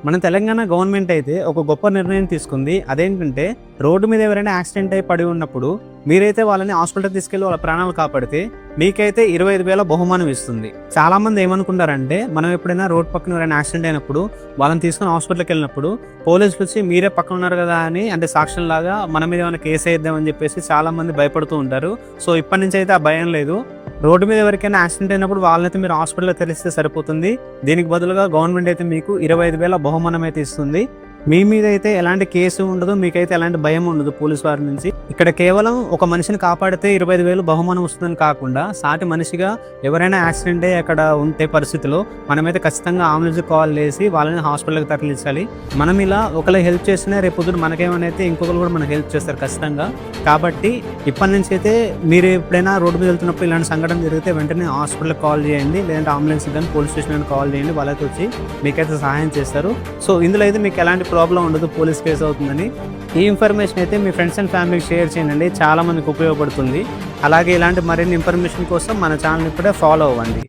మన తెలంగాణ గవర్నమెంట్ అయితే ఒక గొప్ప నిర్ణయం తీసుకుంది. అదేంటంటే రోడ్డు మీద ఎవరైనా యాక్సిడెంట్ అయి పడి ఉన్నప్పుడు మీరైతే వాళ్ళని హాస్పిటల్ తీసుకెళ్లి వాళ్ళ ప్రాణాలు కాపాడితే మీకైతే 25,000 బహుమానం ఇస్తుంది. చాలా మంది ఏమనుకుంటారంటే మనం ఎప్పుడైనా రోడ్ పక్కన ఎవరైనా యాక్సిడెంట్ అయినప్పుడు వాళ్ళని తీసుకుని హాస్పిటల్కి వెళ్ళినప్పుడు పోలీసులు వచ్చి మీరే పక్కన ఉన్నారు కదా అని అంటే సాక్ష్యం లాగా మన మీద ఏమైనా కేసు వేద్దామని చెప్పేసి చాలా మంది భయపడుతూ ఉంటారు. సో ఇప్పటి నుంచి అయితే ఆ భయం లేదు. రోడ్డు మీద ఎవరికైనా యాక్సిడెంట్ అయినప్పుడు వాళ్ళనైతే మీరు హాస్పిటల్లో తెలిస్తే సరిపోతుంది. దీనికి బదులుగా గవర్నమెంట్ అయితే మీకు 25,000 బహుమానం అయితే ఇస్తుంది. మీ మీద అయితే ఎలాంటి కేసు ఉండదు, మీకైతే ఎలాంటి భయం ఉండదు పోలీస్ వారి నుంచి. ఇక్కడ కేవలం ఒక మనిషిని కాపాడితే 25,000 బహుమానం వస్తుందని కాకుండా సాటి మనిషిగా ఎవరైనా యాక్సిడెంట్ అయ్యి అక్కడ ఉంటే పరిస్థితిలో మనమైతే ఖచ్చితంగా అంబులెన్స్ కాల్ చేసి వాళ్ళని హాస్పిటల్కి తరలించాలి. మనం ఇలా ఒకరు హెల్ప్ చేసినా రేపు పొద్దున మనకేమైనా ఇంకొకరు కూడా మనకు హెల్ప్ చేస్తారు ఖచ్చితంగా. కాబట్టి ఇప్పటి నుంచి అయితే మీరు ఎప్పుడైనా రోడ్డు మీద వెళ్తున్నప్పుడు ఇలాంటి సంఘటన జరిగితే వెంటనే హాస్పిటల్కి కాల్ చేయండి, లేదంటే అంబులెన్స్ కానీ పోలీస్ స్టేషన్ కాల్ చేయండి. వాళ్ళకి వచ్చి మీకైతే సహాయం చేస్తారు. సో ఇందులో అయితే మీకు ఎలాంటి ప్రాబ్లం ఉండదు, పోలీస్ కేసు అవుతుందని. ఈ ఇన్ఫర్మేషన్ అయితే మీ ఫ్రెండ్స్ అండ్ ఫ్యామిలీకి షేర్ చేయండి, చాలా మందికి ఉపయోగపడుతుంది. అలాగే ఇలాంటి మరిన్ని ఇన్ఫర్మేషన్ కోసం మన ఛానల్ ఇప్పుడే ఫాలో అవ్వండి.